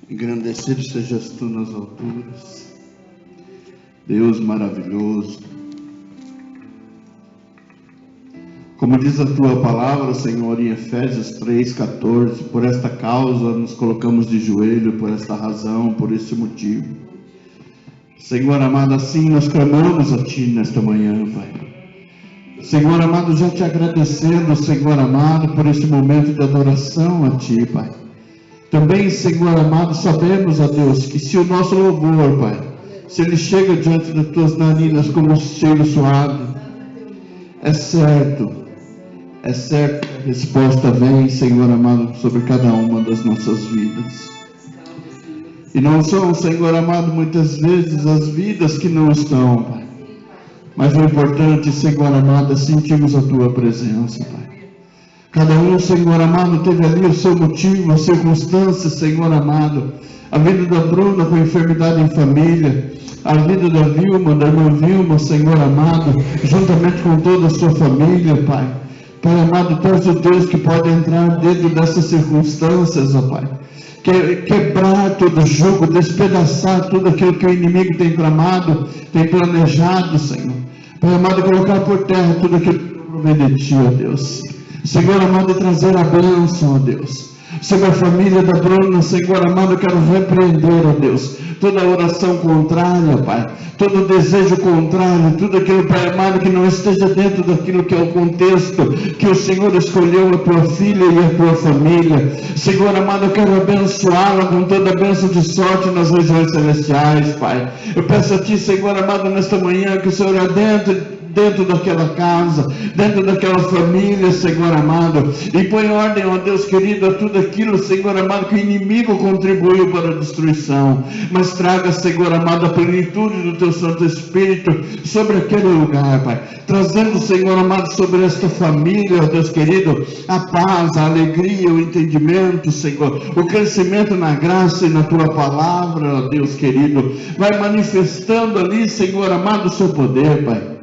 Engrandecido sejas tu nas alturas, Deus maravilhoso. Como diz a tua palavra, Senhor, em Efésios 3,14, por esta causa nos colocamos de joelho, por esta razão, por este motivo. Senhor amado, assim nós clamamos a Ti nesta manhã, Pai. Senhor amado, já te agradecendo, Senhor amado, por este momento de adoração a Ti, Pai. Também, Senhor amado, sabemos, ó Deus, que se o nosso louvor, Pai, se ele chega diante das Tuas narinas como um cheiro suave, é certo que a resposta vem, Senhor amado, sobre cada uma das nossas vidas. E não são, Senhor amado, muitas vezes as vidas que não estão, Pai. Mas o importante, Senhor amado, é sentirmos a Tua presença, Pai. Cada um, Senhor amado, teve ali o seu motivo, a circunstância, Senhor amado. A vida da Bruna com enfermidade em família, a vida da Vilma, da irmã Vilma, Senhor amado, juntamente com toda a sua família, Pai. Pai amado, Tu és o Deus que pode entrar dentro dessas circunstâncias, ó Pai. Quebrar todo o jugo, despedaçar tudo aquilo que o inimigo tem tramado, tem planejado, Senhor. Pai amado, colocar por terra tudo aquilo que provém de Ti, ó Deus. Senhor amado, trazer a bênção, ó Deus. Sobre a família da Bruna, Senhor amado, eu quero repreender, ó Deus, toda oração contrária, Pai, todo desejo contrário, tudo aquilo, Pai amado, que não esteja dentro daquilo que é o contexto que o Senhor escolheu a Tua filha e a Tua família. Senhor amado, eu quero abençoá-la com toda a bênção de sorte nas regiões celestiais, Pai. Eu peço a Ti, Senhor amado, nesta manhã, que o Senhor adentre dentro daquela casa, dentro daquela família, Senhor amado, e põe ordem, ó Deus querido, a tudo aquilo, Senhor amado, que o inimigo contribuiu para a destruição, mas traga, Senhor amado, a plenitude do Teu Santo Espírito sobre aquele lugar, Pai, trazendo, Senhor amado, sobre esta família, ó Deus querido, a paz, a alegria, o entendimento, Senhor, o crescimento na graça e na Tua palavra, ó Deus querido, vai manifestando ali, Senhor amado, o Seu poder, Pai.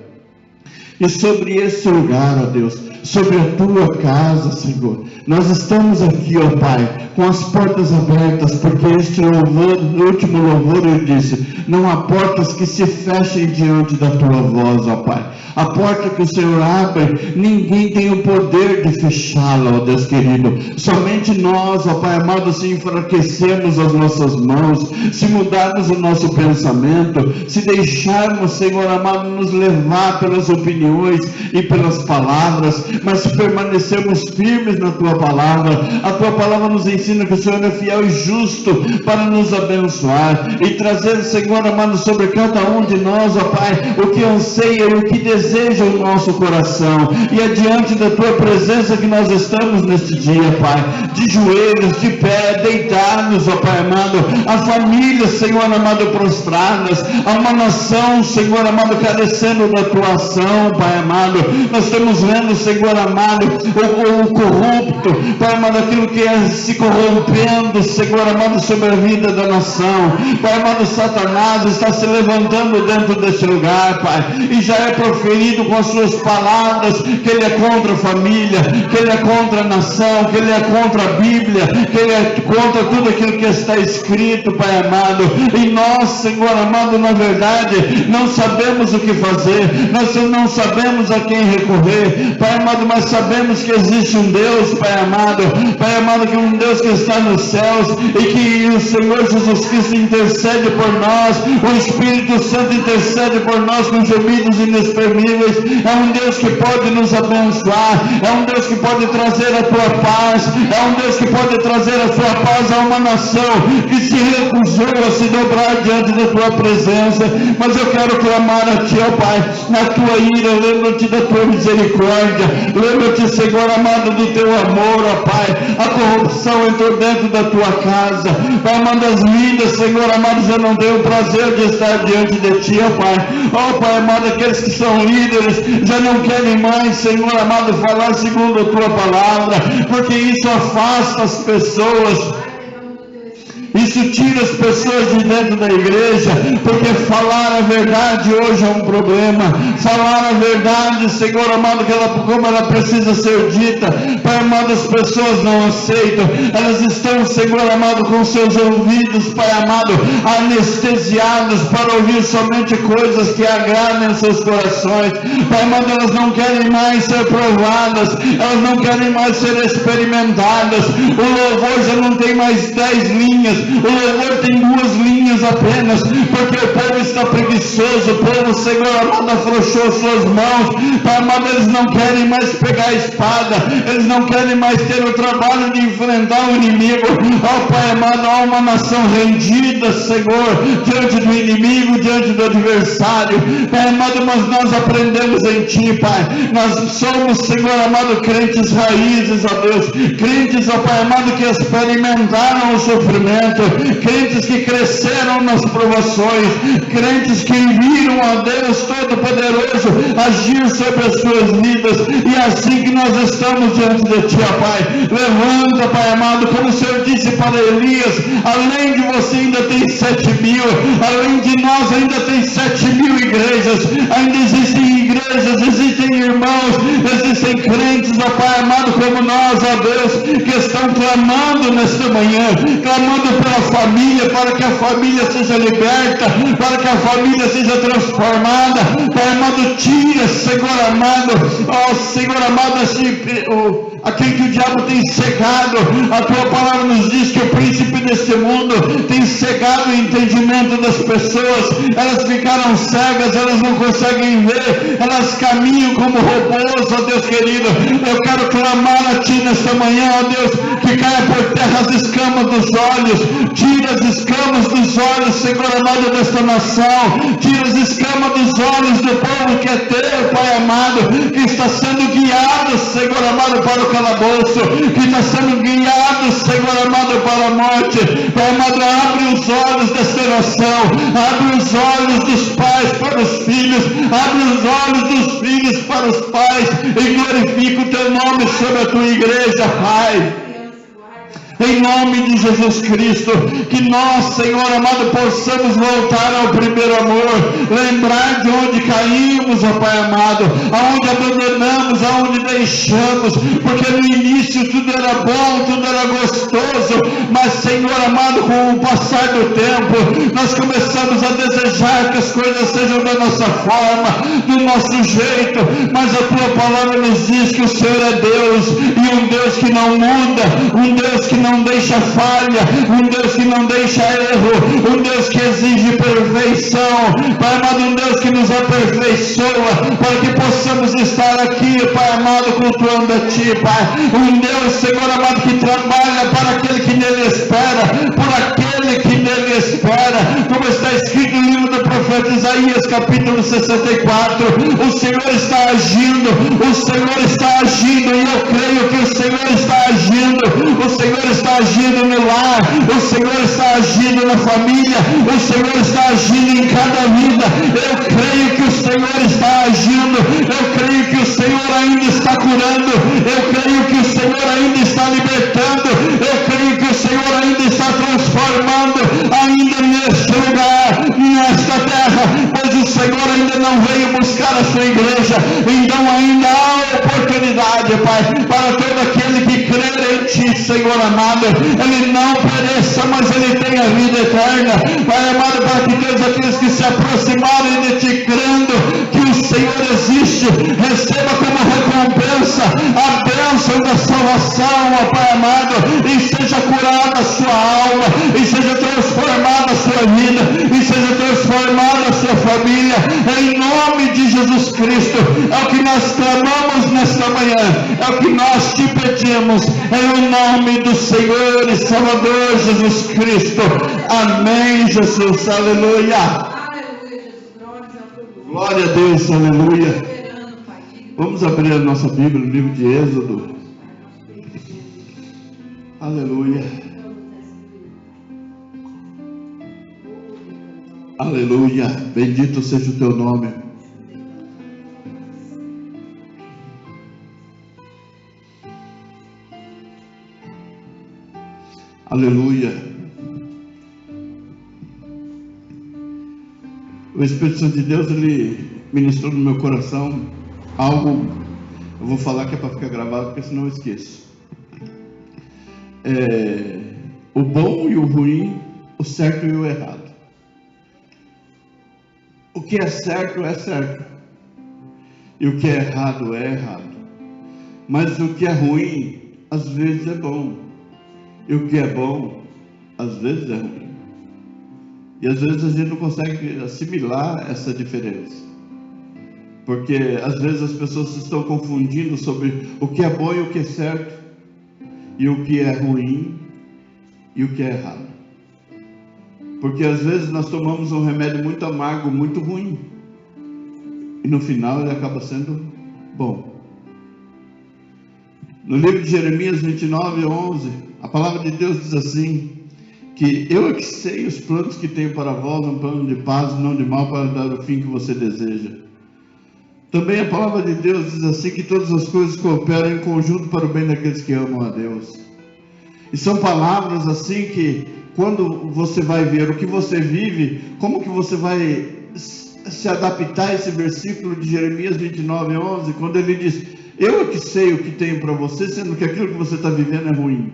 E sobre esse lugar, ó Deus, sobre a Tua casa, Senhor, nós estamos aqui, ó Pai, com as portas abertas, porque este louvor, o último louvor, eu disse, não há portas que se fechem diante da Tua voz, ó Pai. A porta que o Senhor abre, ninguém tem o poder de fechá-la, ó Deus querido. Somente nós, ó Pai amado, se enfraquecermos as nossas mãos, se mudarmos o nosso pensamento, se deixarmos, Senhor amado, nos levar pelas opiniões e pelas palavras, mas se permanecermos firmes na Tua palavra, a Tua palavra nos ensina que o Senhor é fiel e justo para nos abençoar e trazer, Senhor amado, sobre cada um de nós, ó Pai, o que anseia e o que deseja o nosso coração. E é diante da Tua presença que nós estamos neste dia, Pai, de joelhos, de pé, deitados, ó Pai amado, a família, Senhor amado, prostradas, a uma nação, Senhor amado, carecendo da Tua ação, Pai amado. Nós estamos vendo, Senhor amado, o corrupto, Pai amado, aquilo que é se corrompendo, Senhor amado, sobre a vida da nação. Pai amado, Satanás está se levantando dentro deste lugar, Pai, e já é proferido com as suas palavras que ele é contra a família, que ele é contra a nação, que ele é contra a Bíblia, que ele é contra tudo aquilo que está escrito, Pai amado. E nós, Senhor amado, na verdade, não sabemos o que fazer, nós não sabemos a quem recorrer, Pai amado, mas sabemos que existe um Deus, Pai amado, que é um Deus que está nos céus e que o Senhor Jesus Cristo intercede por nós, o Espírito Santo intercede por nós com gemidos inexprimíveis. É um Deus que pode nos abençoar, é um Deus que pode trazer a Tua paz, é um Deus que pode trazer a Tua paz a uma nação que se recusou a se dobrar diante da Tua presença. Mas eu quero clamar a Ti, ó Pai, na Tua ira, lembra-te da Tua misericórdia, lembra-te, Senhor amado, do Teu amor, ó Pai. A corrupção entrou dentro da Tua casa, Pai amado, as vidas, Senhor amado, já não têm o prazer de estar diante de Ti, ó Pai. Ó Pai amado, aqueles que são líderes já não querem mais, Senhor amado, falar segundo a Tua palavra, porque isso afasta as pessoas. Isso tira as pessoas de dentro da igreja, porque falar a verdade hoje é um problema. Falar a verdade, Senhor amado, como ela precisa ser dita, Pai amado, as pessoas não aceitam. Elas estão, Senhor amado, com seus ouvidos, Pai amado, anestesiados para ouvir somente coisas que agradem aos seus corações. Pai amado, elas não querem mais ser provadas, elas não querem mais ser experimentadas. O louvor já não tem mais 10 linhas, o louvor tem 2 linhas apenas, porque o povo está preguiçoso, o povo, Senhor amado, afrouxou suas mãos. Pai amado, eles não querem mais pegar a espada, eles não querem mais ter o trabalho de enfrentar o inimigo. Ó Pai amado, há uma nação rendida, Senhor, diante do inimigo, diante do adversário. Pai amado, mas nós aprendemos em Ti, Pai. Nós somos, Senhor amado, crentes raízes, ó Deus, crentes, ó Pai amado, que experimentaram o sofrimento, crentes que cresceram nas provações, crentes que viram a Deus Todo-Poderoso agir sobre as suas vidas, e é assim que nós estamos diante de Ti, ó Pai. Levanta, Pai amado, como o Senhor disse para Elias, além de você ainda tem 7.000, além de nós ainda tem 7.000 igrejas, ainda existem igrejas, existem irmãos, existem crentes, ó Pai amado, como nós, ó Deus, que estão clamando nesta manhã, clamando pela família, para que a família seja liberta, para que a família seja transformada. Pai amado, tira, Senhor amado, ó Senhor amado, aquele que o diabo tem cegado. A Tua palavra nos diz que o príncipe deste mundo tem cegado o entendimento das pessoas. Elas ficaram cegas, elas não conseguem ver, elas caminham como robôs, ó Deus querido. Eu quero clamar a Ti nesta manhã, ó Deus, que caia por terra as escamas dos olhos, tira as escamas dos olhos, Senhor amado, desta nação, tira as escamas dos olhos do povo que é Teu, Pai amado, que está sendo guiado, Senhor amado, para o calabouço, que está sendo guiado, Senhor amado, para a morte. Pai amado, abre os olhos desta nação, abre os olhos dos pais para os filhos, abre os olhos dos filhos para os pais, e glorifica o Teu nome sobre a Tua igreja, Pai. Em nome de Jesus Cristo, que nós, Senhor amado, possamos voltar ao primeiro amor, lembrar de onde caímos, ó Pai amado, aonde abandonamos, aonde deixamos, porque no início tudo era bom, tudo era gostoso, mas, Senhor amado, com o passar do tempo, nós começamos a desejar que as coisas sejam da nossa forma, do nosso jeito, mas a Tua palavra nos diz que o Senhor é Deus, e um Deus que não muda, um Deus que não deixa falha, um Deus que não deixa erro, um Deus que exige perfeição, Pai amado, um Deus que nos aperfeiçoa, para que possamos estar aqui, Pai amado, cultuando a Ti, Pai, um Deus, Senhor amado, que trabalha para aquele que nele espera, por aquele que nele espera, como está escrito no livro do profeta Isaías, capítulo 64, o Senhor está agindo, o Senhor está agindo, e eu creio que o Senhor está agindo, o Senhor está agindo no lar, o Senhor está agindo na família, o Senhor está agindo em cada vida. Eu creio que o Senhor está agindo, eu creio que o Senhor ainda está curando, eu creio que o Senhor ainda está libertando, eu creio que o Senhor ainda está transformando, ainda neste lugar, nesta terra, pois o Senhor ainda não veio buscar a sua igreja. Então ainda há oportunidade, Pai, para todo aquele que crer em Ti, Senhor amado, ele não pereça, mas ele tem a vida eterna. Pai amado, para que todos aqueles que se aproximarem de Ti, crendo que o Senhor existe, receba como recompensa a bênção da salvação, ó Pai amado, e seja curada a sua alma, e seja transformada a sua vida, e seja transformada a sua família, em nome de Jesus Cristo. É o que nós clamamos nesta manhã, é o que nós Te pedimos, em nome do Senhor e Salvador Jesus Cristo. Amém, Jesus, aleluia. Aleluia, Jesus, glória a Deus, aleluia. Vamos abrir a nossa Bíblia no livro de Êxodo. Aleluia. Aleluia. Bendito seja o Teu nome. Aleluia. O Espírito Santo de Deus, ele ministrou no meu coração algo, eu vou falar que é para ficar gravado, porque senão eu esqueço. O bom e o ruim, o certo e o errado. O que é certo, e o que é errado, é errado. Mas o que é ruim, às vezes é bom, e o que é bom, às vezes é ruim. E às vezes a gente não consegue assimilar essa diferença, porque às vezes as pessoas se estão confundindo sobre o que é bom e o que é certo, e o que é ruim e o que é errado. Porque às vezes nós tomamos um remédio muito amargo, muito ruim, e no final ele acaba sendo bom. No livro de Jeremias 29:11, a palavra de Deus diz assim, que eu é que sei os planos que tenho para vós, um plano de paz e não de mal, para dar o fim que você deseja. Também a palavra de Deus diz assim, que todas as coisas cooperam em conjunto para o bem daqueles que amam a Deus. E são palavras assim que, quando você vai ver o que você vive, como que você vai se adaptar a esse versículo de Jeremias 29:11, quando ele diz, eu é que sei o que tenho para você, sendo que aquilo que você está vivendo é ruim.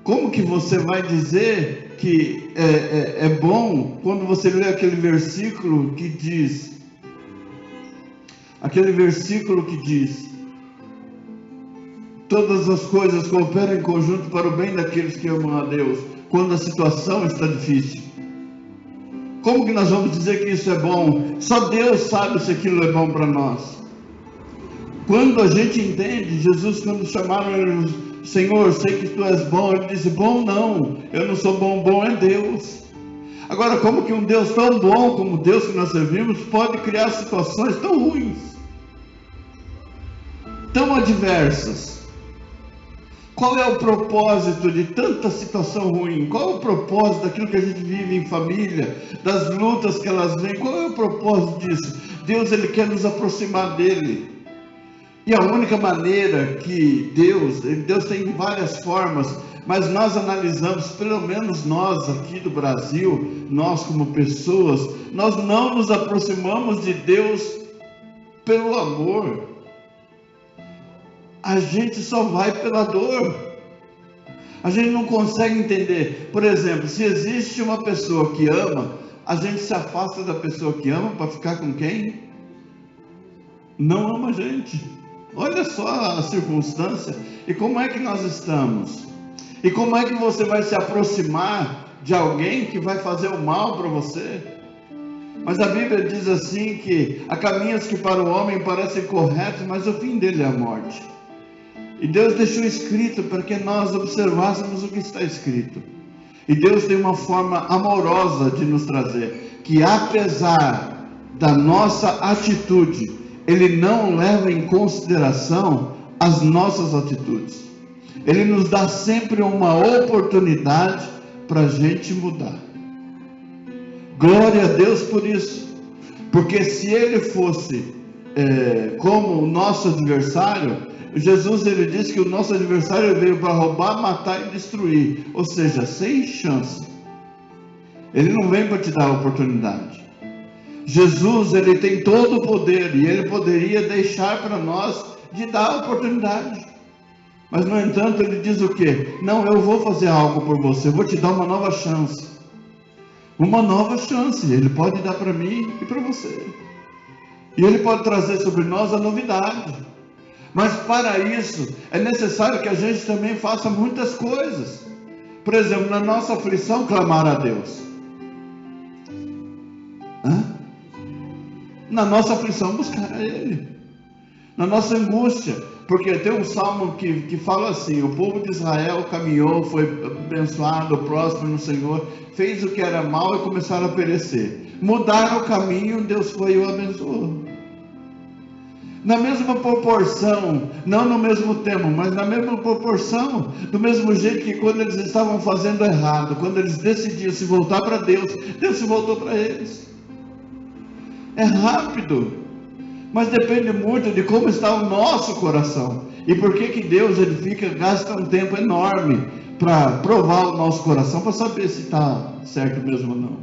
Como que você vai dizer que é bom quando você lê aquele versículo que diz, todas as coisas cooperam em conjunto para o bem daqueles que amam a Deus, quando a situação está difícil? Como que nós vamos dizer que isso é bom? Só Deus sabe se aquilo é bom para nós. Quando a gente entende, Jesus, quando chamaram ele, Senhor, sei que tu és bom, ele disse, bom não, eu não sou bom, bom é Deus. Agora, como que um Deus tão bom como o Deus que nós servimos pode criar situações tão ruins, tão adversas? Qual é o propósito de tanta situação ruim? Qual é o propósito daquilo que a gente vive em família, das lutas que elas vêm? Qual é o propósito disso? Deus, ele quer nos aproximar dele. E a única maneira que Deus tem várias formas, mas nós analisamos, pelo menos nós aqui do Brasil, nós como pessoas, nós não nos aproximamos de Deus pelo amor. A gente só vai pela dor. A gente não consegue entender. Por exemplo, se existe uma pessoa que ama, a gente se afasta da pessoa que ama para ficar com quem não ama a gente. Olha só a circunstância. E como é que nós estamos? E como é que você vai se aproximar de alguém que vai fazer o mal para você? Mas a Bíblia diz assim que há caminhos que para o homem parecem corretos, mas o fim dele é a morte. E Deus deixou escrito para que nós observássemos o que está escrito. E Deus tem uma forma amorosa de nos trazer, que apesar da nossa atitude, Ele não leva em consideração as nossas atitudes. Ele nos dá sempre uma oportunidade para a gente mudar. Glória a Deus por isso. Porque se Ele fosse como o nosso adversário, Jesus, ele disse que o nosso adversário veio para roubar, matar e destruir. Ou seja, sem chance. Ele não vem para te dar a oportunidade. Jesus, ele tem todo o poder e ele poderia deixar para nós de dar a oportunidade. Mas, no entanto, ele diz o quê? Não, eu vou fazer algo por você, eu vou te dar uma nova chance. Uma nova chance, ele pode dar para mim e para você. E ele pode trazer sobre nós a novidade. Mas para isso, é necessário que a gente também faça muitas coisas. Por exemplo, na nossa aflição, clamar a Deus. Na nossa aflição, buscar a Ele. Na nossa angústia. Porque tem um salmo que fala assim: o povo de Israel caminhou, foi abençoado, próspero no Senhor, fez o que era mal e começaram a perecer. Mudaram o caminho, Deus foi e o abençoou. Na mesma proporção, não no mesmo tempo, mas na mesma proporção, do mesmo jeito que quando eles estavam fazendo errado, quando eles decidiam se voltar para Deus, Deus se voltou para eles. É rápido, mas depende muito de como está o nosso coração. E por que Deus gasta um tempo enorme para provar o nosso coração, para saber se está certo mesmo ou não.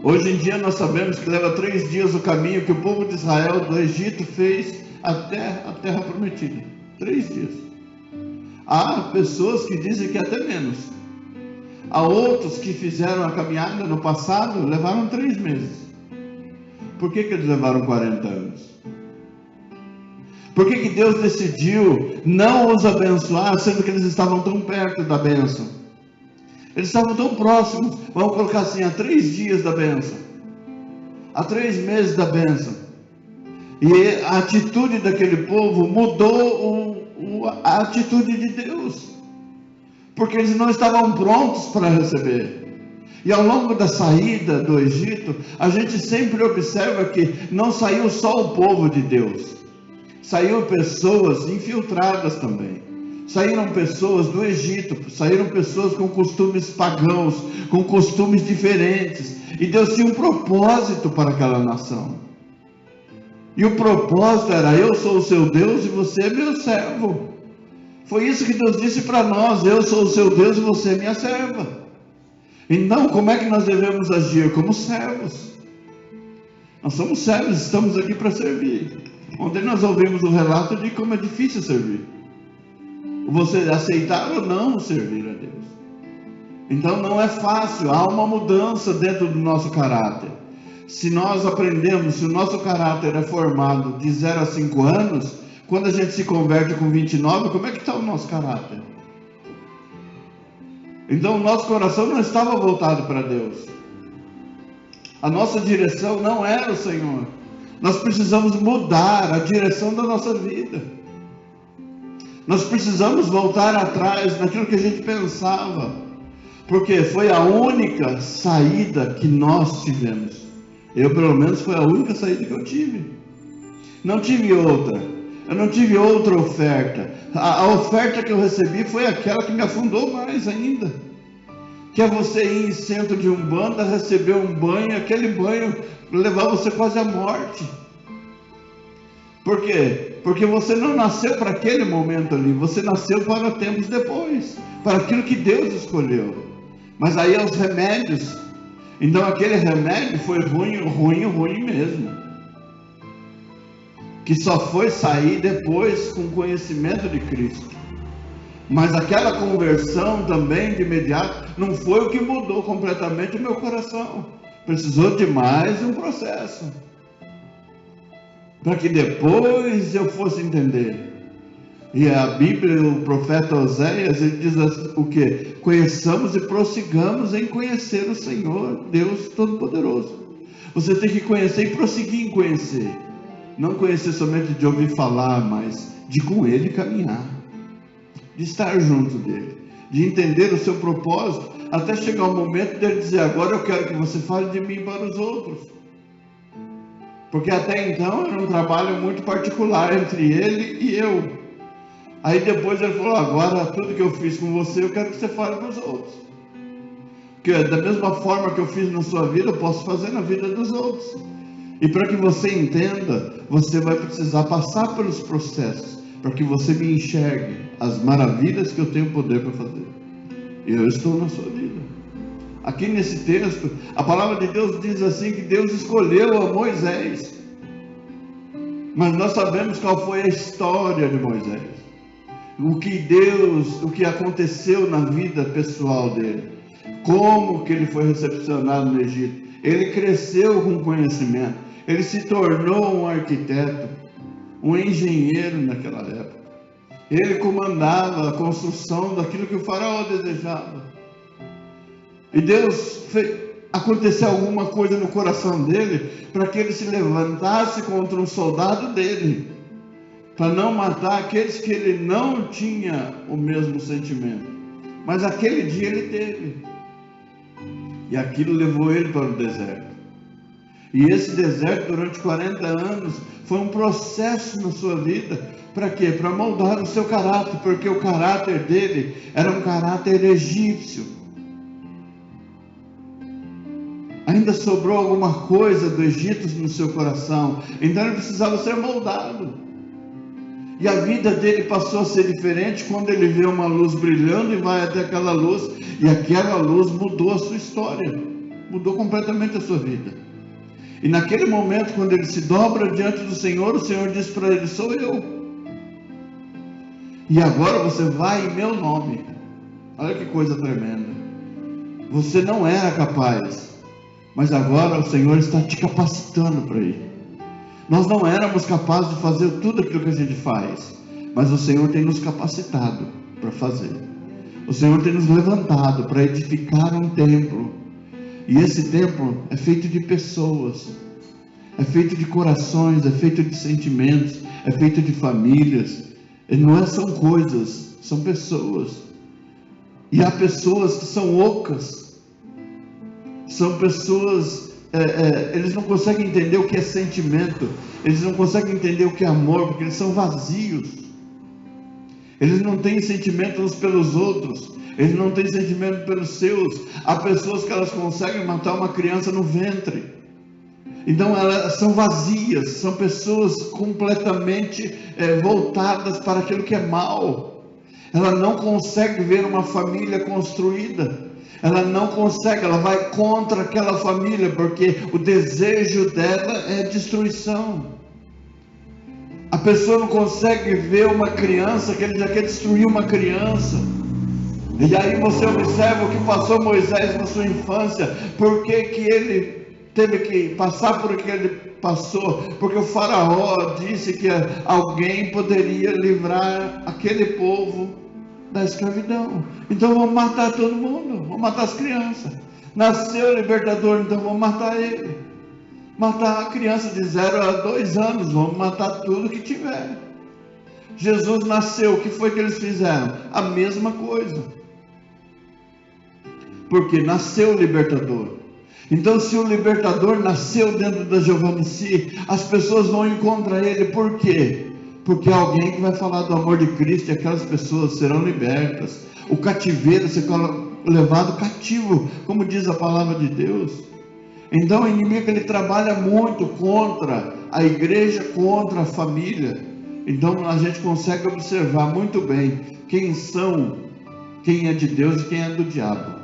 Hoje em dia nós sabemos que leva 3 dias o caminho que o povo de Israel do Egito fez até a terra prometida. 3 dias. Há pessoas que dizem que até menos. Há outros que fizeram a caminhada no passado, levaram 3 meses. Por que eles levaram 40 anos? Por que Deus decidiu não os abençoar, sendo que eles estavam tão perto da bênção? Eles estavam tão próximos, vamos colocar assim, há 3 dias da bênção, há 3 meses da bênção. E a atitude daquele povo mudou a atitude de Deus, porque eles não estavam prontos para receber. E ao longo da saída do Egito, a gente sempre observa que não saiu só o povo de Deus, saíram pessoas infiltradas também. Saíram pessoas do Egito, saíram pessoas com costumes pagãos, com costumes diferentes. E Deus tinha um propósito para aquela nação. E o propósito era: eu sou o seu Deus e você é meu servo. Foi isso que Deus disse para nós: eu sou o seu Deus e você é minha serva. Então, como é que nós devemos agir? Como servos. Nós somos servos, estamos aqui para servir. Ontem nós ouvimos o relato de como é difícil servir. Você aceitar ou não servir a Deus. Então não é fácil, há uma mudança dentro do nosso caráter. Se nós aprendemos, se o nosso caráter é formado de 0 a 5 anos, quando a gente se converte com 29, como é que está o nosso caráter? Então o nosso coração não estava voltado para Deus. A nossa direção não era o Senhor. Nós precisamos mudar a direção da nossa vida. Nós precisamos voltar atrás naquilo que a gente pensava, porque foi a única saída que nós tivemos. Eu, pelo menos, foi a única saída que eu tive. Não tive outra. Eu não tive outra oferta. A oferta que eu recebi foi aquela que me afundou mais ainda. Que é você ir em centro de umbanda, receber um banho, aquele banho levar você quase à morte. Por quê? Porque você não nasceu para aquele momento ali, você nasceu para tempos depois, para aquilo que Deus escolheu. Mas aí é os remédios. Então aquele remédio foi ruim mesmo. Que só foi sair depois com o conhecimento de Cristo. Mas aquela conversão também de imediato não foi o que mudou completamente o meu coração. Precisou de mais um processo, para que depois eu fosse entender. E a Bíblia, o profeta Oséias, ele diz o que? Conheçamos e prossigamos em conhecer o Senhor, Deus Todo-Poderoso. Você tem que conhecer e prosseguir em conhecer. Não conhecer somente de ouvir falar, mas de com Ele caminhar. De estar junto dEle. De entender o seu propósito, até chegar o momento dele dizer: agora eu quero que você fale de mim para os outros. Porque até então era um trabalho muito particular entre ele e eu. Aí depois ele falou: agora tudo que eu fiz com você, eu quero que você fale para os outros. Porque da mesma forma que eu fiz na sua vida, eu posso fazer na vida dos outros. E para que você entenda, você vai precisar passar pelos processos, para que você me enxergue as maravilhas que eu tenho poder para fazer. E eu estou na sua vida. Aqui nesse texto, a palavra de Deus diz assim, que Deus escolheu a Moisés. Mas nós sabemos qual foi a história de Moisés. O que aconteceu na vida pessoal dele. Como que ele foi recepcionado no Egito. Ele cresceu com conhecimento. Ele se tornou um arquiteto, um engenheiro naquela época. Ele comandava a construção daquilo que o faraó desejava. E Deus aconteceu alguma coisa no coração dele, para que ele se levantasse contra um soldado dele, para não matar aqueles que ele não tinha o mesmo sentimento. Mas aquele dia ele teve. E aquilo levou ele para o deserto. E esse deserto, durante 40 anos, foi um processo na sua vida. Para quê? Para moldar o seu caráter, porque o caráter dele era um caráter egípcio. Ainda sobrou alguma coisa do Egito no seu coração, então ele precisava ser moldado. E a vida dele passou a ser diferente quando ele vê uma luz brilhando e vai até aquela luz, e aquela luz mudou a sua história. mudou completamente a sua vida. E naquele momento, quando ele se dobra diante do Senhor, o Senhor diz para ele: sou eu. E agora você vai em meu nome. Olha que coisa tremenda. Você não era capaz, mas agora o Senhor está te capacitando para ir. Nós não éramos capazes de fazer tudo aquilo que a gente faz, mas o Senhor tem nos capacitado para fazer. O Senhor tem nos levantado para edificar um templo. E esse templo é feito de pessoas, é feito de corações, é feito de sentimentos, é feito de famílias. E não são coisas, são pessoas. E há pessoas que são ocas, são pessoas, eles não conseguem entender o que é sentimento, eles não conseguem entender o que é amor, porque eles são vazios. Eles não têm sentimento uns pelos outros, eles não têm sentimento pelos seus. Há pessoas que elas conseguem matar uma criança no ventre. Então elas são vazias, são pessoas completamente voltadas para aquilo que é mal. Ela não consegue ver uma família construída. Ela não consegue, ela vai contra aquela família, porque o desejo dela é destruição. A pessoa não consegue ver uma criança, que ele já quer destruir uma criança. E aí você observa o que passou Moisés na sua infância. Por que ele teve que passar por o que ele passou? Porque o faraó disse que alguém poderia livrar aquele povo da escravidão. Então vamos matar todo mundo, vamos matar as crianças. Nasceu o libertador, então vamos matar ele. Matar a criança de 0 a 2 anos, vamos matar tudo que tiver. Jesus nasceu, o que foi que eles fizeram? A mesma coisa. Porque nasceu o libertador. Então, se o libertador nasceu dentro da Giovannici, as pessoas vão encontrar ele. Por quê? Porque alguém que vai falar do amor de Cristo, e aquelas pessoas serão libertas. O cativeiro será levado cativo, como diz a palavra de Deus. Então o inimigo, ele trabalha muito contra a igreja, contra a família. Então a gente consegue observar muito bem quem é de Deus e quem é do diabo.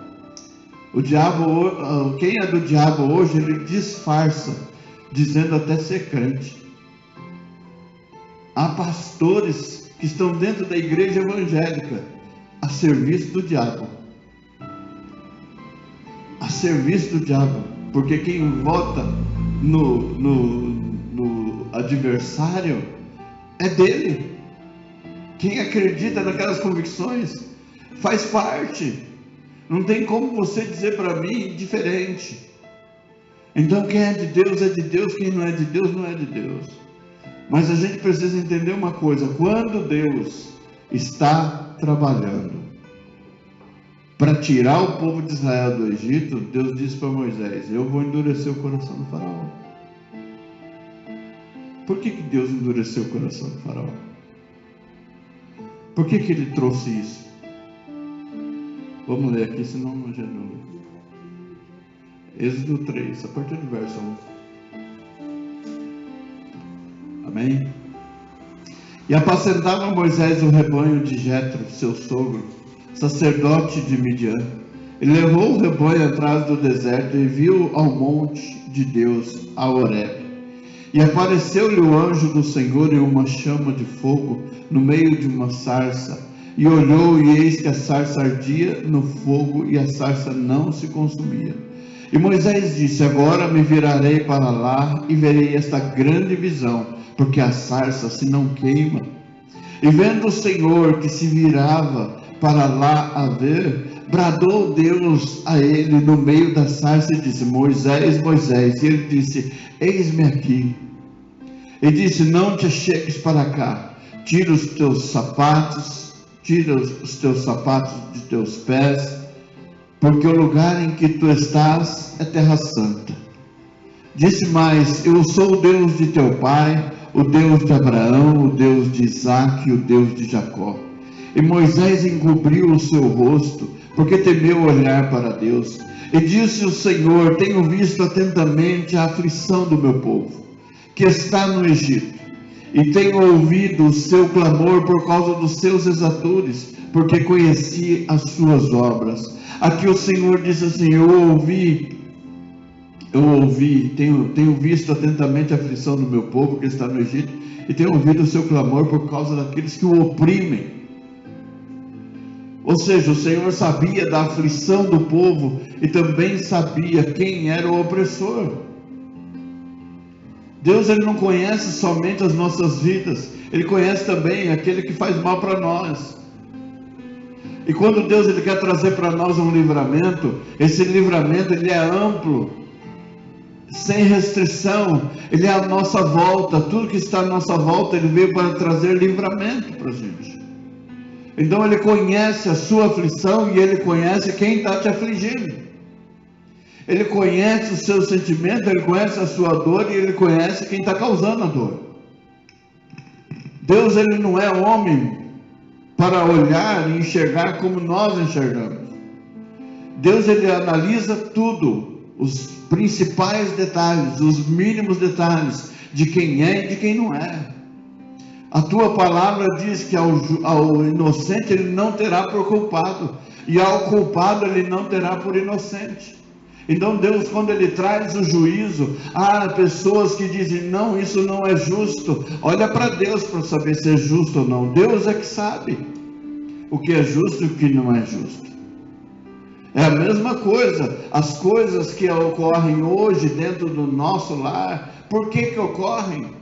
O diabo, quem é do diabo hoje, ele disfarça, dizendo até ser crente. Há pastores que estão dentro da igreja evangélica a serviço do diabo. A serviço do diabo. Porque quem vota no adversário é dele. Quem acredita naquelas convicções faz parte. Não tem como você dizer para mim diferente. Então quem é de Deus, quem não é de Deus, não é de Deus. Mas a gente precisa entender uma coisa: quando Deus está trabalhando para tirar o povo de Israel do Egito, Deus disse para Moisés: eu vou endurecer o coração do faraó. Por que Deus endureceu o coração do faraó? Por que ele trouxe isso? Vamos ler aqui, senão não é dúvida. Êxodo 3, a partir do verso 1. Amém? E apacentava Moisés o rebanho de Jetro, seu sogro, sacerdote de Midian. Ele levou o rebanho atrás do deserto e viu ao monte de Deus, a Horebe. E apareceu-lhe o anjo do Senhor em uma chama de fogo no meio de uma sarça. E olhou, e eis que a sarça ardia no fogo, e a sarça não se consumia. E Moisés disse: agora me virarei para lá e verei esta grande visão, porque a sarça se não queima. E vendo o Senhor que se virava para lá a ver, bradou Deus a ele no meio da sarça e disse: Moisés, Moisés. E ele disse: eis-me aqui. E disse: não te achegues para cá, tira os teus sapatos de teus pés, porque o lugar em que tu estás é terra santa. Disse mais: eu sou o Deus de teu pai, o Deus de Abraão, o Deus de Isaque e o Deus de Jacó. E Moisés encobriu o seu rosto, porque temeu olhar para Deus. E disse o Senhor: tenho visto atentamente a aflição do meu povo, que está no Egito, e tenho ouvido o seu clamor por causa dos seus exatores, porque conheci as suas obras. Aqui o Senhor diz assim: eu ouvi tenho visto atentamente a aflição do meu povo que está no Egito, e tenho ouvido o seu clamor por causa daqueles que o oprimem. Ou seja, o Senhor sabia da aflição do povo e também sabia quem era o opressor. Deus, Ele não conhece somente as nossas vidas, Ele conhece também aquele que faz mal para nós. E quando Deus Ele quer trazer para nós um livramento, esse livramento Ele é amplo, sem restrição, Ele é à nossa volta, tudo que está à nossa volta Ele veio para trazer livramento para a gente. Então Ele conhece a sua aflição e Ele conhece quem está te afligindo. Ele conhece o seu sentimento, Ele conhece a sua dor e Ele conhece quem está causando a dor. Deus, Ele não é homem para olhar e enxergar como nós enxergamos. Deus, Ele analisa tudo, os principais detalhes, os mínimos detalhes de quem é e de quem não é. A tua palavra diz que ao inocente Ele não terá por culpado, e ao culpado Ele não terá por inocente. Então Deus, quando Ele traz o juízo, há pessoas que dizem, não, isso não é justo. Olha para Deus para saber se é justo ou não. Deus é que sabe o que é justo e o que não é justo. É a mesma coisa, as coisas que ocorrem hoje dentro do nosso lar, por que ocorrem?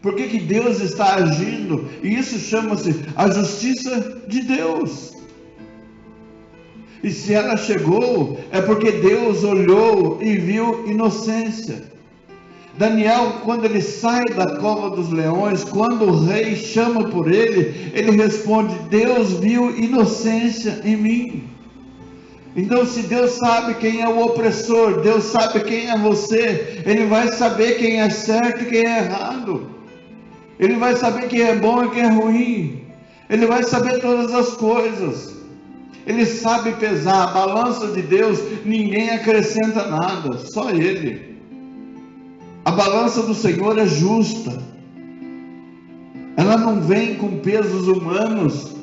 Por que Deus está agindo? E isso chama-se a justiça de Deus. E se ela chegou, é porque Deus olhou e viu inocência. Daniel, quando ele sai da cova dos leões, quando o rei chama por ele, ele responde, Deus viu inocência em mim. Então, se Deus sabe quem é o opressor, Deus sabe quem é você, Ele vai saber quem é certo e quem é errado. Ele vai saber quem é bom e quem é ruim. Ele vai saber todas as coisas. Ele sabe pesar. A balança de Deus, ninguém acrescenta nada, só Ele. A balança do Senhor é justa. Ela não vem com pesos humanos.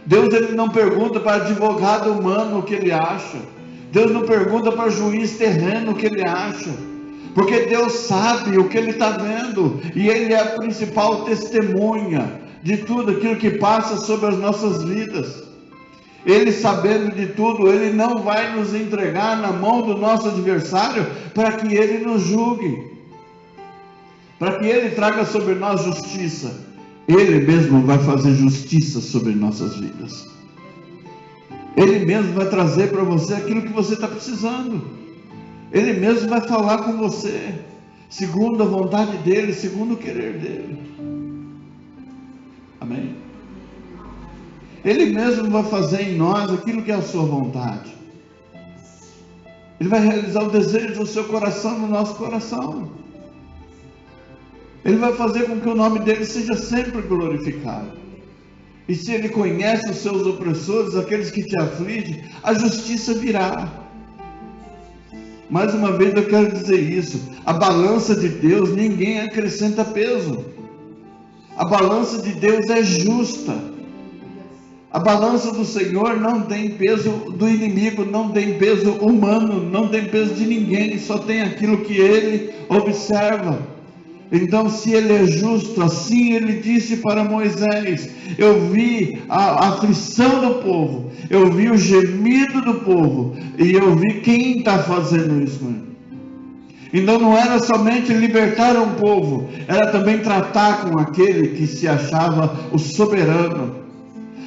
Deus, Ele não pergunta para advogado humano o que ele acha. Deus não pergunta para juiz terreno o que ele acha. Porque Deus sabe o que Ele está vendo, e Ele é a principal testemunha de tudo aquilo que passa sobre as nossas vidas. Ele, sabendo de tudo, Ele não vai nos entregar na mão do nosso adversário para que ele nos julgue, para que ele traga sobre nós justiça. Ele mesmo vai fazer justiça sobre nossas vidas. Ele mesmo vai trazer para você aquilo que você está precisando. Ele mesmo vai falar com você, segundo a vontade dEle, segundo o querer dEle. Amém? Ele mesmo vai fazer em nós aquilo que é a sua vontade. Ele vai realizar o desejo do seu coração no nosso coração. Ele vai fazer com que o nome dEle seja sempre glorificado. E se Ele conhece os seus opressores, aqueles que te afligem, a justiça virá. Mais uma vez eu quero dizer isso, a balança de Deus, ninguém acrescenta peso. A balança de Deus é justa. A balança do Senhor não tem peso do inimigo, não tem peso humano, não tem peso de ninguém, só tem aquilo que Ele observa. Então, se Ele é justo, assim Ele disse para Moisés, eu vi a aflição do povo, eu vi o gemido do povo, e eu vi quem está fazendo isso. Então não era somente libertar um povo, era também tratar com aquele que se achava o soberano,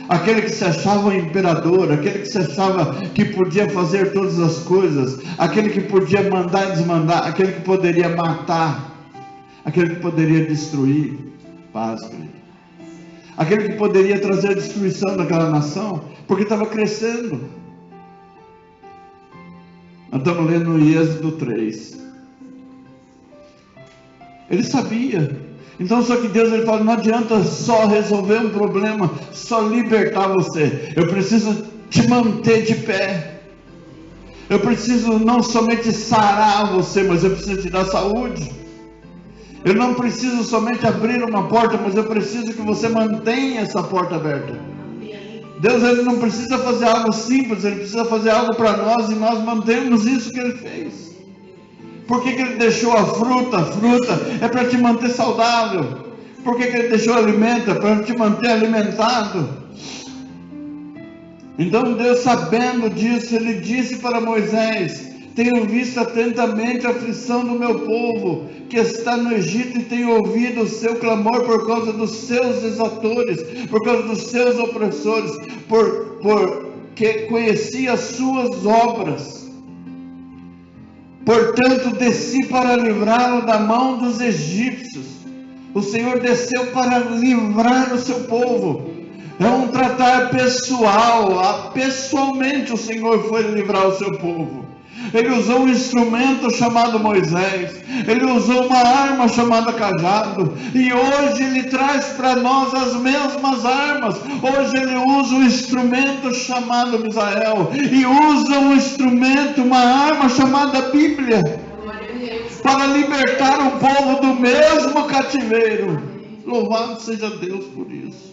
aquele que se achava o imperador, aquele que se achava que podia fazer todas as coisas, aquele que podia mandar e desmandar, aquele que poderia matar, aquele que poderia destruir. Paz, querido. Aquele que poderia trazer a destruição daquela nação, porque estava crescendo. Nós estamos lendo no Êxodo 3. Ele sabia. Então, só que Deus, Ele fala, não adianta só resolver um problema, só libertar você. Eu preciso te manter de pé. Eu preciso não somente sarar você, mas eu preciso te dar saúde. Eu não preciso somente abrir uma porta, mas eu preciso que você mantenha essa porta aberta. Deus, Ele não precisa fazer algo simples, Ele precisa fazer algo para nós, e nós mantemos isso que Ele fez. Por que Ele deixou a fruta? A fruta é para te manter saudável. Por que Ele deixou o alimento? É para te manter alimentado. Então Deus, sabendo disso, Ele disse para Moisés: tenho visto atentamente a aflição do meu povo, que está no Egito, e tenho ouvido o seu clamor por causa dos seus exatores, por causa dos seus opressores, porque conheci as suas obras. Portanto, desci para livrá-lo da mão dos egípcios. O Senhor desceu para livrar o seu povo. É um tratar pessoal. Pessoalmente o Senhor foi livrar o seu povo. Ele usou um instrumento chamado Moisés. Ele usou uma arma chamada cajado. E hoje Ele traz para nós as mesmas armas. Hoje Ele usa um instrumento chamado Misael. E usa um instrumento, uma arma chamada Bíblia, para libertar o povo do mesmo cativeiro. Louvado seja Deus por isso.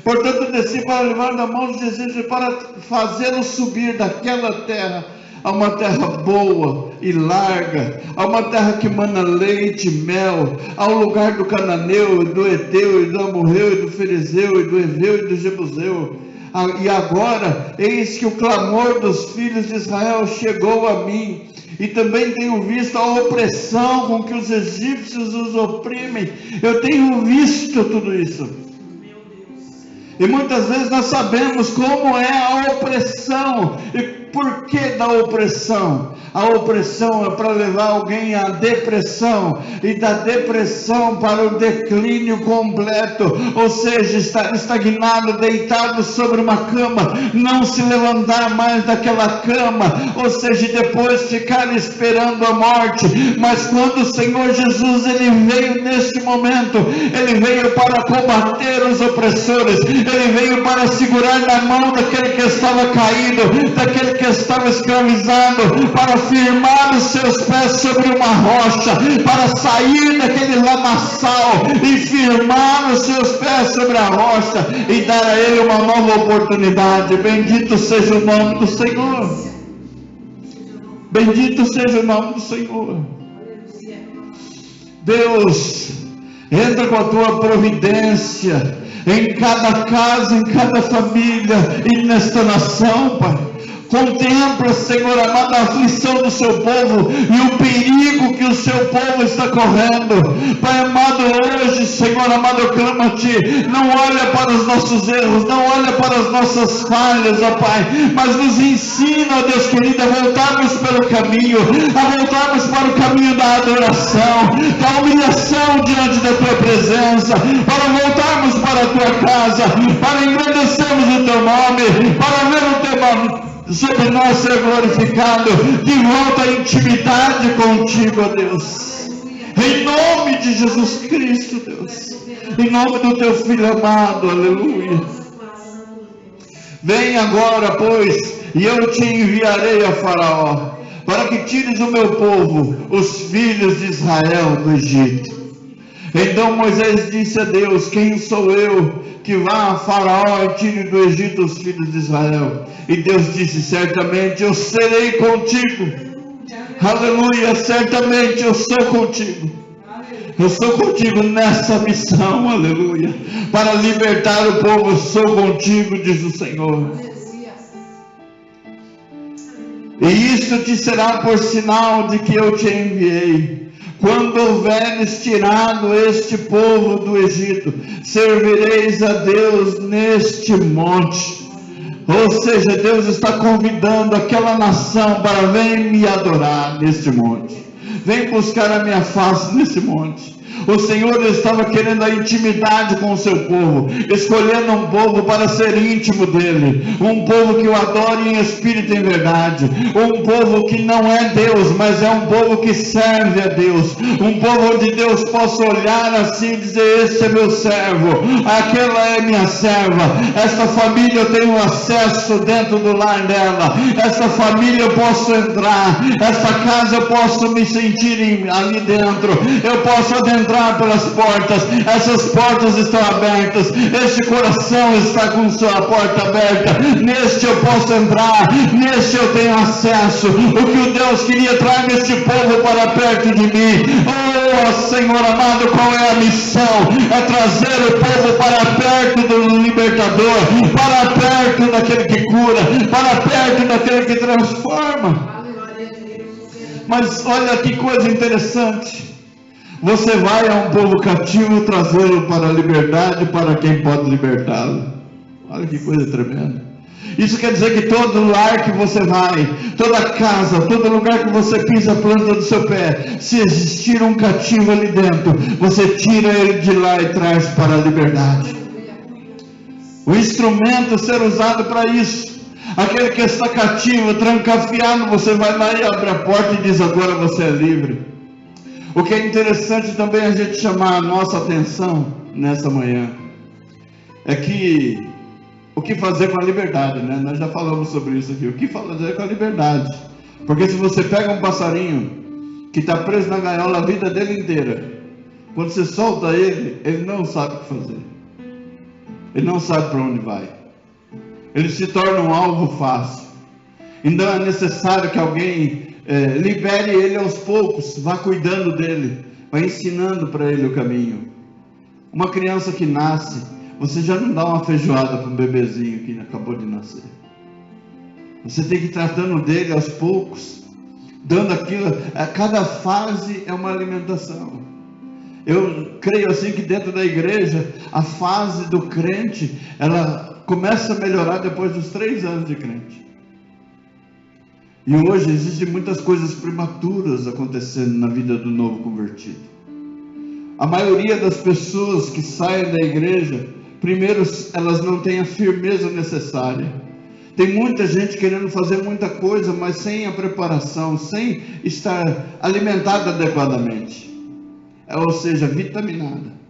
Portanto, desci para levar da mão dos egípcios, para fazê-lo subir daquela terra a uma terra boa e larga, a uma terra que mana leite e mel, ao lugar do cananeu, do Eteu, e do Amorreu, e do Ferezeu, e do Eveu, e do Jebuseu. E agora, eis que o clamor dos filhos de Israel chegou a mim, e também tenho visto a opressão com que os egípcios os oprimem. Eu tenho visto tudo isso. E muitas vezes nós sabemos como é a opressão. E por que da opressão? A opressão é para levar alguém à depressão, e da depressão para o declínio completo, ou seja, estar estagnado, deitado sobre uma cama, não se levantar mais daquela cama, ou seja, depois ficar esperando a morte. Mas quando o Senhor Jesus, Ele veio neste momento, Ele veio para combater os opressores, Ele veio para segurar na mão daquele que estava caído, daquele que estava escravizado, para firmar os seus pés sobre uma rocha, para sair daquele lamaçal e firmar os seus pés sobre a rocha e dar a ele uma nova oportunidade. Bendito seja o nome do Senhor. Bendito seja o nome do Senhor. Deus, entra com a tua providência em cada casa, em cada família e nesta nação, Pai. Contempla, Senhor amado, a aflição do seu povo e o perigo que o seu povo está correndo. Pai amado, hoje, Senhor amado, eu clamo a Ti. Não olha para os nossos erros, não olha para as nossas falhas, ó Pai, mas nos ensina, ó Deus querido, a voltarmos pelo caminho, a voltarmos para o caminho da adoração, da humilhação diante da Tua presença, para voltarmos para a Tua casa, para engrandecermos o Teu nome, para ver o Teu nome sobre nós ser glorificado, de volta à intimidade contigo, ó Deus, em nome de Jesus Cristo, Deus, em nome do Teu Filho amado, aleluia. Vem agora, pois, e eu te enviarei a Faraó, para que tires o meu povo, os filhos de Israel, do Egito. Então Moisés disse a Deus: quem sou eu que vá a Faraó e tire do Egito os filhos de Israel? E Deus disse: certamente eu serei contigo. Aleluia, certamente eu sou contigo. Eu sou contigo nessa missão, aleluia, para libertar o povo. Eu sou contigo, diz o Senhor. E isto te será por sinal de que eu te enviei. Quando houveres tirado este povo do Egito, servireis a Deus neste monte. Ou seja, Deus está convidando aquela nação para vir me adorar neste monte. Vem buscar a minha face nesse monte. O Senhor estava querendo a intimidade com o seu povo, escolhendo um povo para ser íntimo dele, um povo que o adore em espírito e em verdade, um povo que não é Deus, mas é um povo que serve a Deus, um povo onde Deus possa olhar assim e dizer: este é meu servo, aquela é minha serva, esta família eu tenho acesso dentro do lar dela, esta família eu posso entrar, esta casa eu posso me sentir ali dentro, eu posso adentrar entrar pelas portas. Essas portas estão abertas. Este coração está com sua porta aberta. Neste eu posso entrar. Neste eu tenho acesso. O que o Deus queria trazer este povo para perto de mim. Oh, Senhor amado, qual é a missão? É trazer o povo para perto do libertador, para perto daquele que cura, para perto daquele que transforma. Mas olha que coisa interessante. Você vai a um povo cativo trazê-lo para a liberdade, para quem pode libertá-lo. Olha que coisa tremenda. Isso quer dizer que todo lar que você vai, toda casa, todo lugar que você pisa a planta do seu pé, se existir um cativo ali dentro, você tira ele de lá e traz para a liberdade. O instrumento ser usado para isso. Aquele que está cativo, trancafiado, você vai lá e abre a porta e diz: agora você é livre. O que é interessante também a gente chamar a nossa atenção nessa manhã é que o que fazer com a liberdade, né? Nós já falamos sobre isso aqui. O que fazer com a liberdade? Porque se você pega um passarinho que está preso na gaiola a vida dele inteira, quando você solta ele, ele não sabe o que fazer. Ele não sabe para onde vai. Ele se torna um alvo fácil. Então é necessário que alguém libere ele aos poucos, vá cuidando dele, vá ensinando para ele o caminho. Uma criança que nasce, você já não dá uma feijoada para um bebezinho que acabou de nascer. Você tem que ir tratando dele aos poucos, dando aquilo. Cada fase é uma alimentação. Eu creio assim que dentro da igreja, a fase do crente, ela começa a melhorar depois dos 3 anos de crente. E hoje existem muitas coisas prematuras acontecendo na vida do novo convertido. A maioria das pessoas que saem da igreja, primeiro, elas não têm a firmeza necessária. Tem muita gente querendo fazer muita coisa, mas sem a preparação, sem estar alimentada adequadamente. Ou seja, vitaminada.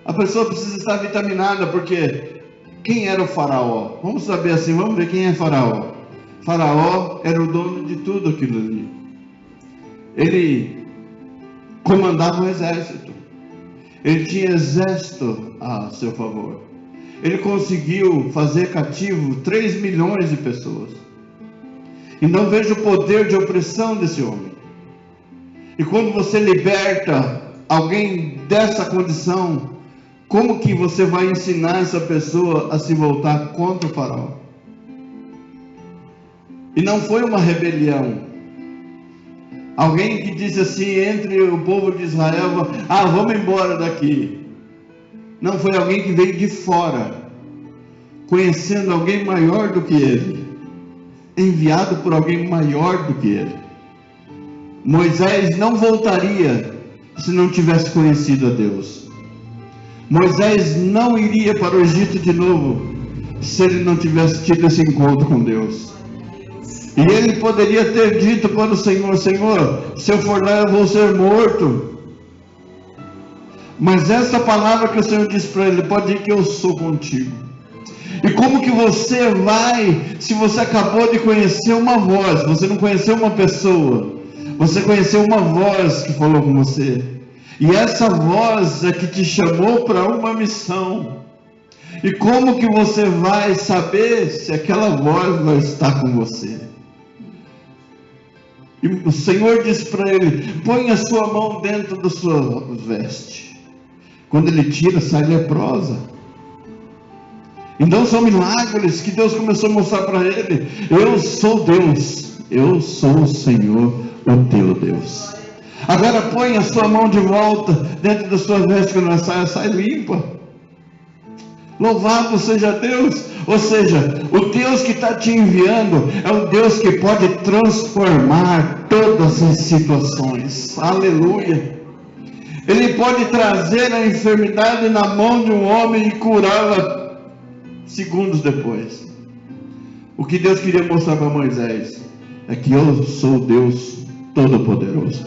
A pessoa precisa estar vitaminada, porque quem era o faraó? Vamos saber assim, vamos ver quem é faraó. Faraó era o dono de tudo aquilo ali. Ele comandava um exército. Ele tinha exército a seu favor. Ele conseguiu fazer cativo 3 milhões de pessoas. Então veja o poder de opressão desse homem. E quando você liberta alguém dessa condição, como que você vai ensinar essa pessoa a se voltar contra o faraó? E não foi uma rebelião. Alguém que disse assim entre o povo de Israel: vamos embora daqui. Não, foi alguém que veio de fora, conhecendo alguém maior do que ele, enviado por alguém maior do que ele. Moisés não voltaria se não tivesse conhecido a Deus. Moisés não iria para o Egito de novo se ele não tivesse tido esse encontro com Deus. E ele poderia ter dito para o Senhor: Senhor, se eu for lá eu vou ser morto. Mas essa palavra que o Senhor disse para ele: pode ir que eu sou contigo. E como que você vai, se você acabou de conhecer uma voz, você não conheceu uma pessoa, você conheceu uma voz que falou com você, e essa voz é que te chamou para uma missão. E como que você vai saber se aquela voz vai estar com você? E o Senhor disse para ele: põe a sua mão dentro da sua veste. Quando ele tira, sai leprosa. Então são milagres que Deus começou a mostrar para ele. Eu sou Deus, eu sou o Senhor, o teu Deus. Agora põe a sua mão de volta dentro da sua veste, quando ela sai limpa. Louvado seja Deus. Ou seja, o Deus que está te enviando é o Deus que pode transformar todas as situações. Aleluia. Ele pode trazer a enfermidade na mão de um homem e curá-la segundos depois. O que Deus queria mostrar para Moisés é que eu sou Deus Todo-Poderoso.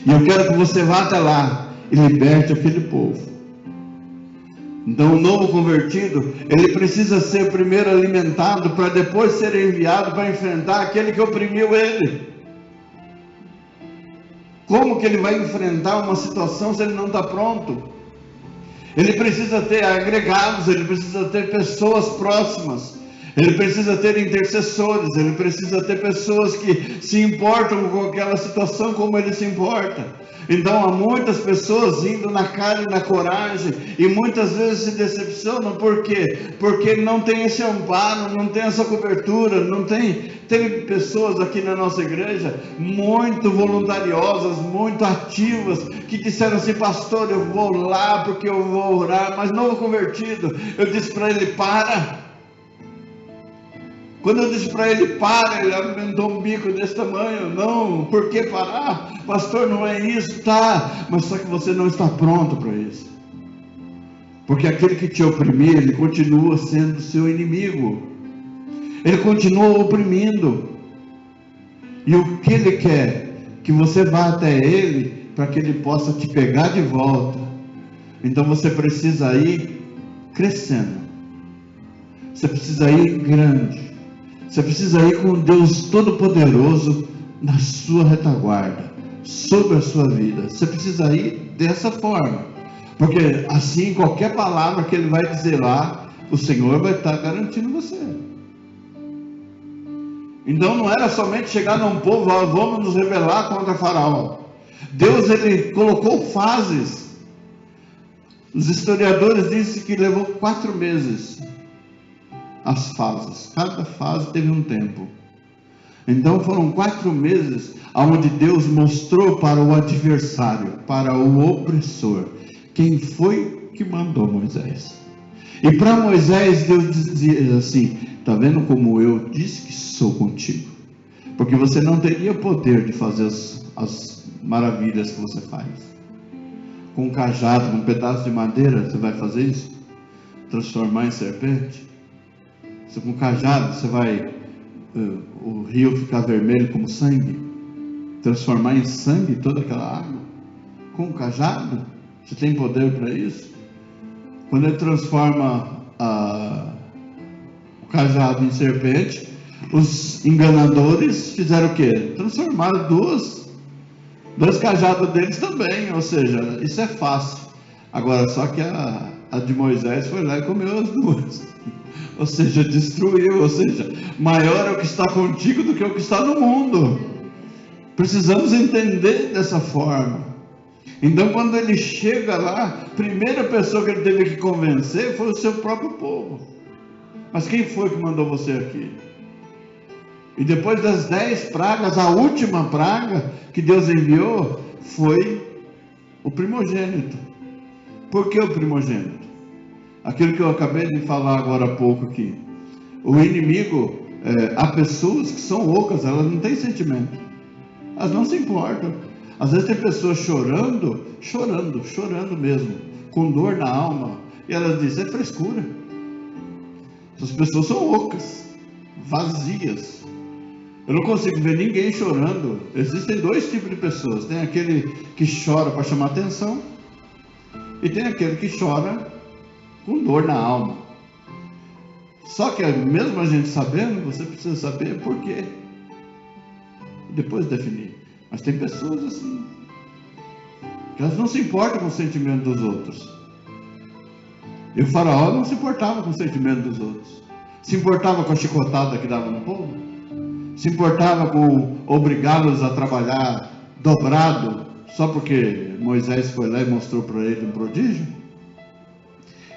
E eu quero que você vá até lá e liberte aquele povo. Então o novo convertido, ele precisa ser primeiro alimentado para depois ser enviado para enfrentar aquele que oprimiu ele. Como que ele vai enfrentar uma situação se ele não está pronto? Ele precisa ter agregados, ele precisa ter pessoas próximas, ele precisa ter intercessores, ele precisa ter pessoas que se importam com aquela situação como ele se importa. Então há muitas pessoas indo na cara e na coragem, e muitas vezes se decepcionam. Por quê? Porque não tem esse amparo, não tem essa cobertura, não tem. Tem pessoas aqui na nossa igreja muito voluntariosas, muito ativas, que disseram assim: pastor, eu vou lá porque eu vou orar, mas novo convertido. Eu disse para ele: para. Quando eu disse para ele: para, ele aumentou um bico desse tamanho. Não, por que parar? Pastor, não é isso, tá, mas só que você não está pronto para isso. Porque aquele que te oprimir, ele continua sendo seu inimigo. Ele continua oprimindo. E o que ele quer? Que você vá até ele, para que ele possa te pegar de volta. Então você precisa ir crescendo. Você precisa ir grande. Você precisa ir com Deus Todo-Poderoso na sua retaguarda, sobre a sua vida. Você precisa ir dessa forma, porque assim qualquer palavra que ele vai dizer lá, o Senhor vai estar garantindo você. Então não era somente chegar num povo: vamos nos rebelar contra Faraó. Deus, ele colocou fases. Os historiadores dizem que levou 4 meses as fases, cada fase teve um tempo. Então foram 4 meses onde Deus mostrou para o adversário, para o opressor, quem foi que mandou Moisés. E para Moisés Deus dizia assim: está vendo como eu disse que sou contigo? Porque você não teria poder de fazer as maravilhas que você faz. Com um cajado, com um pedaço de madeira, você vai fazer isso? Transformar em serpente? Com cajado você vai o rio ficar vermelho como sangue, transformar em sangue toda aquela água? Com cajado? Você tem poder para isso? Quando ele transforma o cajado em serpente, os enganadores fizeram o quê? Transformaram dois cajados deles também. Ou seja, isso é fácil. Agora só que a de Moisés foi lá e comeu as duas. Ou seja, destruiu. Ou seja, maior é o que está contigo do que o que está no mundo. Precisamos entender dessa forma. Então quando ele chega lá, a primeira pessoa que ele teve que convencer foi o seu próprio povo. Mas quem foi que mandou você aqui? E depois das 10 pragas, a última praga que Deus enviou foi o primogênito. Por que o primogênito? Aquilo que eu acabei de falar agora há pouco aqui. O inimigo, há pessoas que são loucas, elas não têm sentimento. Elas não se importam. Às vezes tem pessoas chorando mesmo, com dor na alma. E elas dizem: é frescura. Essas pessoas são loucas, vazias. Eu não consigo ver ninguém chorando. Existem 2 tipos de pessoas. Tem aquele que chora para chamar atenção, e tem aquele que chora com dor na alma. Só que mesmo a gente sabendo, você precisa saber por quê, e depois definir. Mas tem pessoas assim, que elas não se importam com o sentimento dos outros. E o faraó não se importava com o sentimento dos outros. Se importava com a chicotada que dava no povo? Se importava com obrigá-los a trabalhar dobrado, só porque Moisés foi lá e mostrou para ele um prodígio?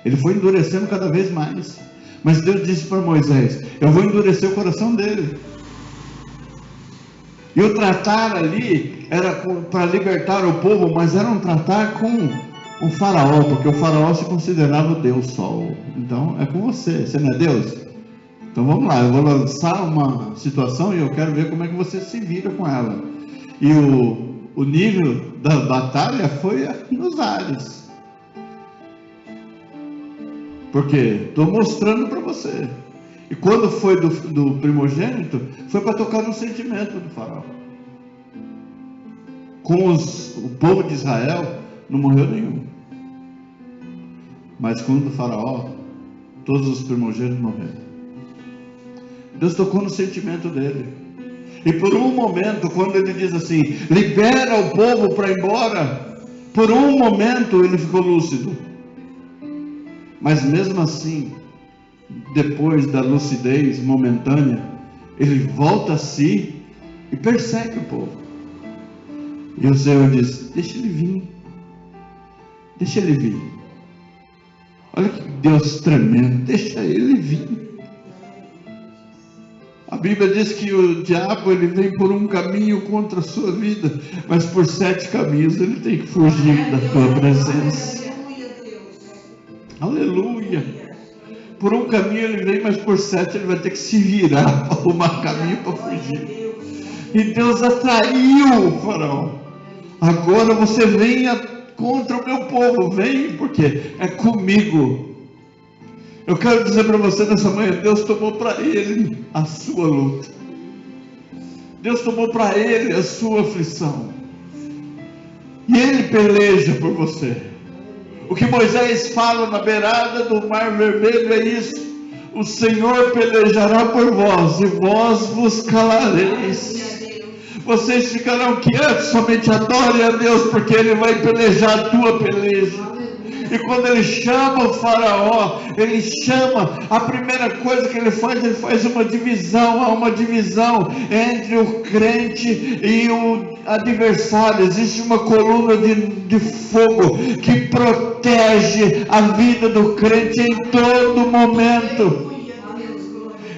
Ele foi endurecendo cada vez mais. Mas Deus disse para Moisés: eu vou endurecer o coração dele. E o tratar ali era para libertar o povo, mas era um tratar com o faraó, porque o faraó se considerava o Deus Sol. Então é com você não é Deus? Então vamos lá, eu vou lançar uma situação e eu quero ver como é que você se vira com ela. E o nível da batalha foi nos ares. Porque estou mostrando para você. E quando foi do primogênito, foi para tocar no sentimento do faraó. Com o povo de Israel, não morreu nenhum. Mas com o do faraó, todos os primogênitos morreram. Deus tocou no sentimento dele. E por um momento, quando ele diz assim, libera o povo para ir embora, por um momento ele ficou lúcido. Mas mesmo assim, depois da lucidez momentânea, ele volta a si e persegue o povo. E o Senhor diz, deixa ele vir. Deixa ele vir. Olha que Deus tremendo, deixa ele vir. A Bíblia diz que o diabo ele vem por um caminho contra a sua vida, mas por 7 caminhos ele tem que fugir da tua presença. Aleluia. Por um caminho ele vem, mas por 7 ele vai ter que se virar para arrumar caminho para fugir. E Deus atraiu o faraó. Agora você venha contra o meu povo, vem, porque é comigo. Eu quero dizer para você nessa manhã, Deus tomou para ele a sua luta. Deus tomou para ele a sua aflição. E ele peleja por você. O que Moisés fala na beirada do Mar Vermelho é isso: o Senhor pelejará por vós, e vós vos calareis. Vocês ficarão quietos, somente adorem a Deus, porque Ele vai pelejar a tua peleja. E quando Ele chama o faraó, Ele chama, a primeira coisa que Ele faz uma divisão. Há uma divisão entre o crente e o adversário. Existe uma coluna de fogo que protege a vida do crente em todo momento.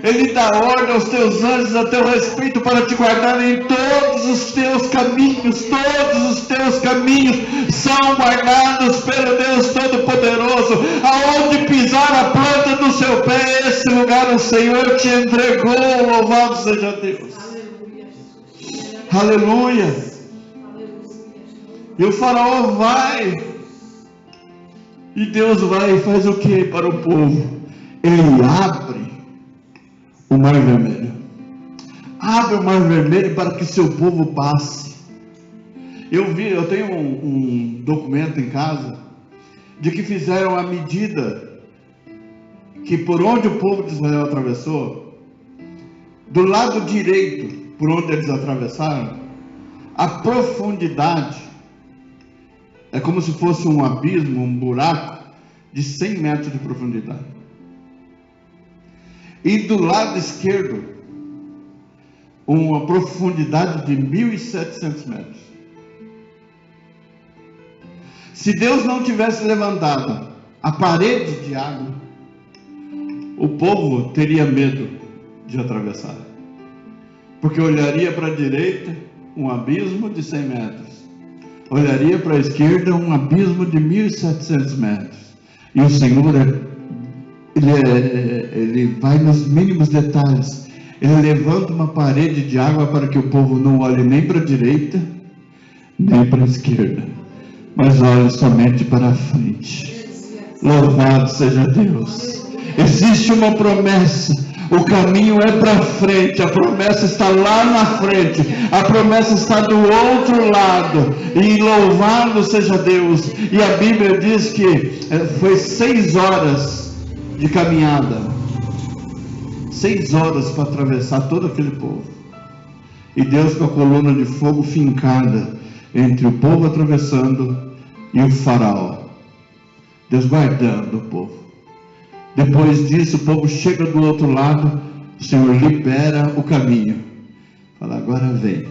Ele dá ordem aos teus anjos a teu respeito para te guardar em todos os teus caminhos. Todos os teus caminhos são guardados pelo Deus Todo-Poderoso. Aonde pisar a planta do seu pé, esse lugar o Senhor te entregou. Louvado seja Deus. Aleluia. E o faraó vai. E Deus vai e faz o que para o povo? Ele abre o Mar Vermelho. Abre o Mar Vermelho para que seu povo passe. Eu tenho um documento em casa de que fizeram a medida que por onde o povo de Israel atravessou, do lado direito, por onde eles atravessaram, a profundidade é como se fosse um abismo, um buraco de 100 metros de profundidade. E do lado esquerdo, uma profundidade de 1.700 metros. Se Deus não tivesse levantado a parede de água, o povo teria medo de atravessar. Porque olharia para a direita, um abismo de 100 metros. Olharia para a esquerda, um abismo de 1.700 metros. E o Senhor Ele vai nos mínimos detalhes. Ele levanta uma parede de água para que o povo não olhe nem para a direita, nem para a esquerda, mas olhe somente para a frente. Louvado seja Deus. Existe uma promessa. O caminho é para frente. A promessa está lá na frente. A promessa está do outro lado. E louvado seja Deus. E a Bíblia diz que foi 6 horas de caminhada, 6 horas para atravessar todo aquele povo, e Deus com a coluna de fogo fincada entre o povo atravessando e o faraó, Deus guardando o povo. Depois disso o povo chega do outro lado, o Senhor libera o caminho, fala, agora vem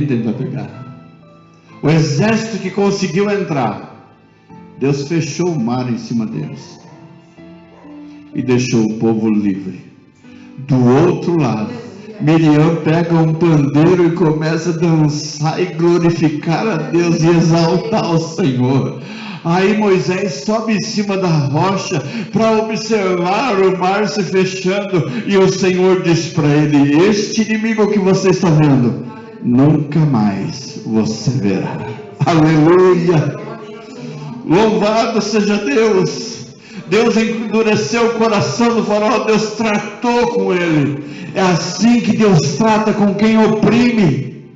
tentar pegar. O exército que conseguiu entrar, Deus fechou o mar em cima deles e deixou o povo livre. Do outro lado, Miriam pega um pandeiro e começa a dançar e glorificar a Deus e exaltar o Senhor. Aí Moisés sobe em cima da rocha para observar o mar se fechando, e o Senhor diz para ele: este inimigo que você está vendo, nunca mais você verá. Aleluia. Louvado seja Deus. Deus endureceu o coração do faraó. Deus tratou com ele. É assim que Deus trata com quem oprime.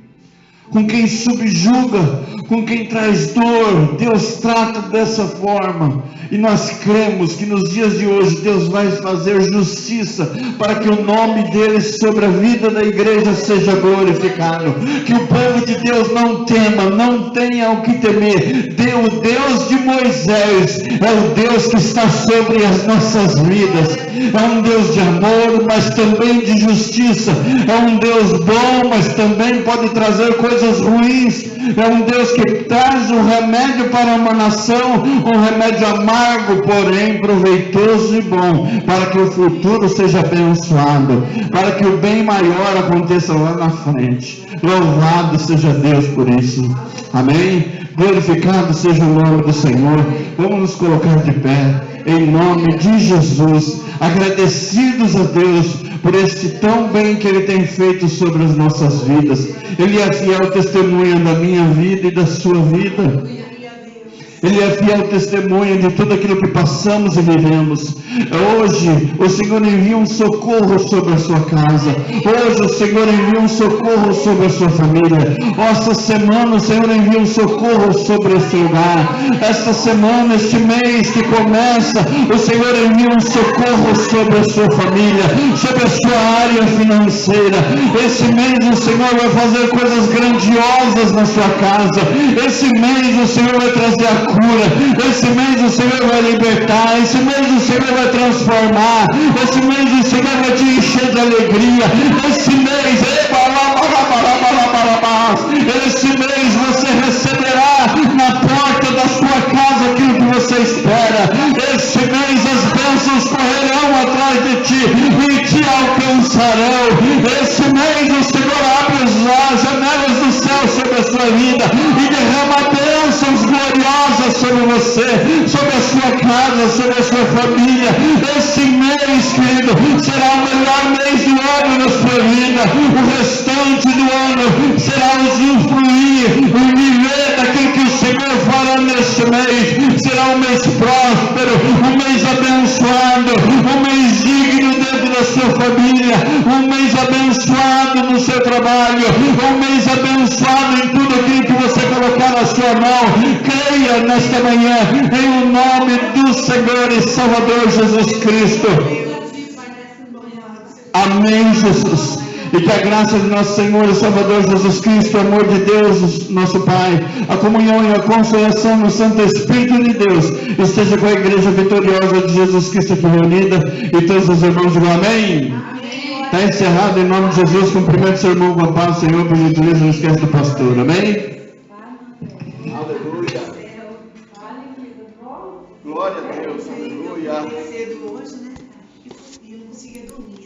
com quem subjuga, com quem traz dor. Deus trata dessa forma, e nós cremos que nos dias de hoje Deus vai fazer justiça para que o nome dele sobre a vida da igreja seja glorificado, que o povo de Deus não tema, não tenha o que temer. O Deus de Moisés é o Deus que está sobre as nossas vidas, é um Deus de amor, mas também de justiça, é um Deus bom, mas também pode trazer coisas ruins, é um Deus que traz um remédio para uma nação, um remédio amargo, porém proveitoso e bom, para que o futuro seja abençoado, para que o bem maior aconteça lá na frente. Louvado seja Deus por isso, amém? Glorificado seja o nome do Senhor. Vamos nos colocar de pé, em nome de Jesus, agradecidos a Deus por este tão bem que Ele tem feito sobre as nossas vidas. Ele é fiel testemunha da minha vida e da sua vida. Ele é fiel testemunha de tudo aquilo que passamos e vivemos. Hoje o Senhor envia um socorro sobre a sua casa. Hoje o Senhor envia um socorro sobre a sua família. Esta semana o Senhor envia um socorro sobre o seu lar. Esta semana, este mês que começa, o Senhor envia um socorro sobre a sua família, sobre a sua área financeira. Esse mês o Senhor vai fazer coisas grandiosas na sua casa. Esse mês o Senhor vai trazer a cura. Esse mês o Senhor vai libertar. Esse mês o Senhor vai transformar. Esse mês o Senhor vai te encher de alegria. Esse mês, esse mês você receberá na porta da sua casa aquilo que você espera. Esse mês as bênçãos correrão atrás de ti e te alcançarão. Esse mês o Senhor abre as janelas do céu sobre a sua vida e derrama bênçãos gloriosas sobre você, sobre a sua casa, sobre a sua família. Esse mês, querido, será o melhor mês do ano na sua vida. O restante do ano será usufruir, o viver daquilo que o Senhor fará neste mês. Será um mês próspero, um mês abençoado, um mês digno dentro da sua família, um mês abençoado no seu trabalho, um mês abençoado em tudo aquilo que você colocar na sua mão. Creia nesta manhã em o nome do Senhor e Salvador Jesus Cristo. Amém, Jesus. E que a graça de nosso Senhor e Salvador Jesus Cristo, o amor de Deus, nosso Pai, a comunhão e a consolação no Santo Espírito de Deus esteja com a igreja vitoriosa de Jesus Cristo aqui reunida, e todos os irmãos digam amém. Está encerrado em nome de Jesus. Cumprimento seu irmão com a paz, Senhor, por gentileza, não esquece do pastor, amém? Aleluia. Glória a Deus, aleluia. Cedo hoje, né? E não conseguia dormir.